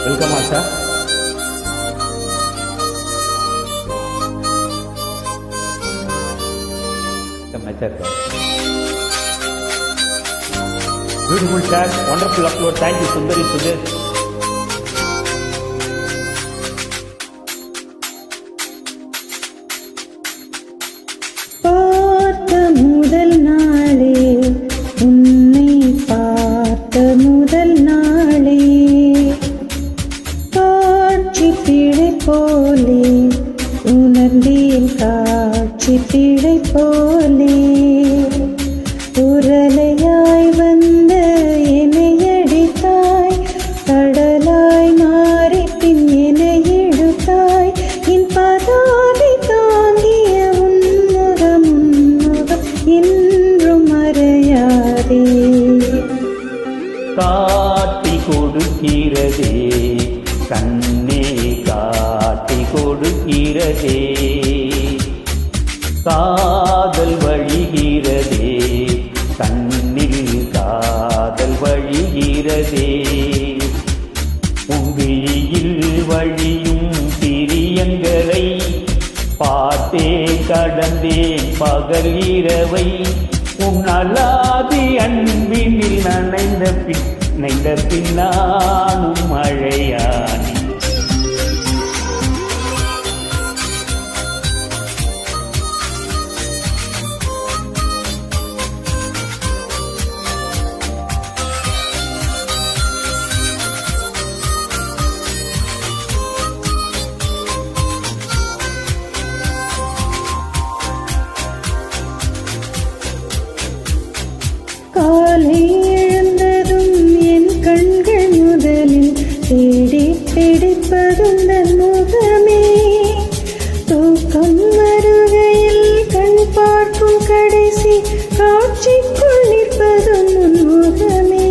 Welcome Asha. Beautiful chat, wonderful upload. Thank you, Sundari Sudesh. பார்த்த முதல் நாளே உன்னை பார்த்த முதல் நாளே காட்சி பிழை போலே உணர்ந்தேன் காட்சி பிழை போலே உரலையாய் வந்த என்னை அடித்தாய் கடலாய் மாறி பின் என்னை இழுத்தாய் என் பதாதை தாங்கிய உன்முகம் என்றும் மறையாதே காட்டி கொடுக்கிறதே கண்ணே காட்டி கொடுக்கிறதே காதல் வழிகிறதே கண்ணில் காதல் வழிகிறதே உங்கிழியில் வழியும் பிரியங்களை பார்த்தே கடந்தேன் பகல் இரவை உன் அலாதி அன்பினில் நனைந்த பின்னானும் மழையானி காலை எழுந்ததும் என் கண்கள் முதலில் தேடி பிடிப்பதும் தன் முகமே தூக்கம் வருகையில் கண் பார்க்கும் கடைசி காட்சிக்குள் நிற்பதும் உன் முகமே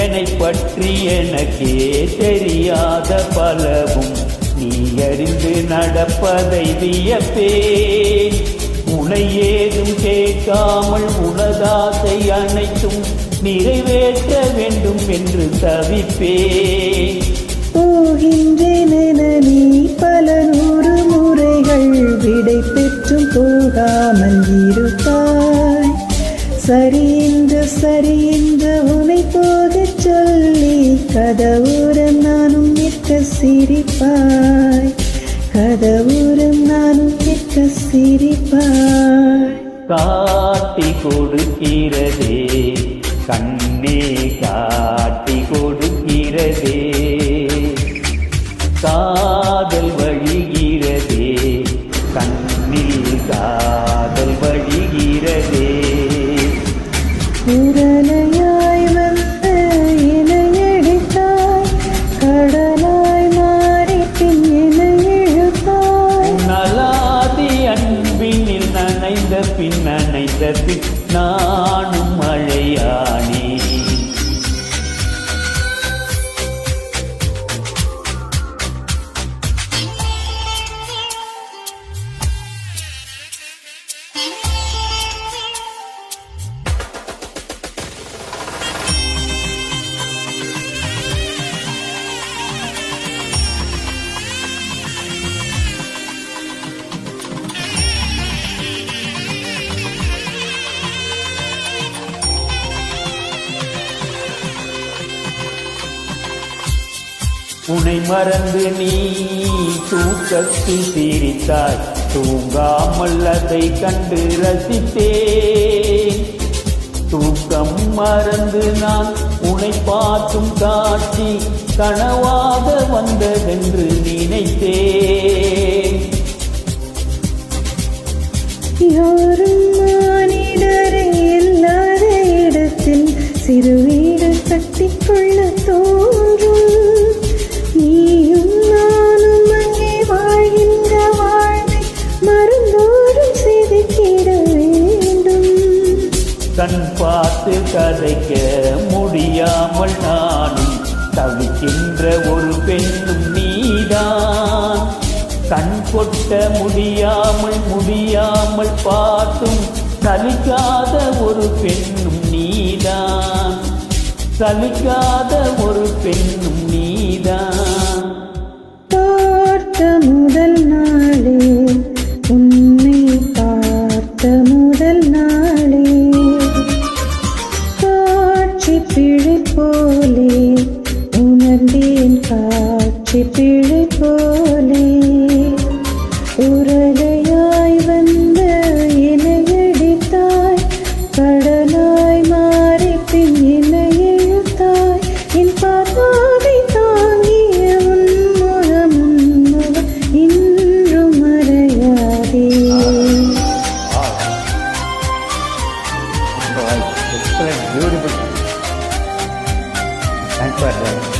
என்னை பற்றி எனக்கே தெரியாத பலவும் நீ அறிந்து நடப்பதை வியப்பேன் உனை ஏதும் கேட்காமல் உனதாசை அனைத்தும் நிறைவேற்ற வேண்டும் என்று தவிப்பேன் போகின்றேன் நீ பல நூறு முறைகள் விடை பெற்றும் போகாமல் இருப்பாய் சரி என்று உனை போகச் சொல்லி கதவுரம் நானும் நிற்க சிரிப்பாய் கதவுரம் நானும் நிற்க சிரிப்பாய் காட்டி கொடுக்கிறதே கண்ணே காட்டி கொடுக்கிறதே காதல் வழிகிறதே கண்ணில் காதல் வழிகிறதே உரலையாய் வந்த என்னை அடித்தாய் கடலாய் மாறி பின் என்னை இழுத்தாய் நலாதி அன்பினில் நனைந்த பின் நானும் மழையானே உன்னை மறந்து நீ தூக்கத்தில் சிரித்தாய் தூங்காமல் அதை கண்டு ரசித்தேன் தூக்கம் மறந்து நான் உன்னை பார்க்கும் காட்சி கனவாக வந்ததென்று நினைத்தேன் யாரும் மானிடரே இல்லாத இடத்தில் சிறு வீடு கட்டிக்கொள்ள தோன்றும் நீயும் நானும் அங்கே வாழ்கின்ற வாழ்வை மருந்தோடும் செதுக்கிட வேண்டும் கண் பார்த்து கதைக்க முடியாமல் நானும் தவிக்கின்ற ஒரு பெண்ணும் நீதான் கண் கொட்ட முடியாமல் பார்த்தும் சலிக்காத ஒரு பெண்ணும் நீதான் சலிக்காத ஒரு பெண்ணும் நீதான். பார்த்த முதல் நாளே உன்னை பார்த்த முதல் நாளே காட்சி பிழை போலே உணர்ந்தேன், காட்சி பிழை போலே உரலையாய் வந்த இணையடித்தாய், கடலாய் மாறி பின் இணை இழுத்தாய். என் பார்வை தாங்கிய உன்முகம் இன்றும் மறையாதே. Excellent, beautiful. Thanks for that.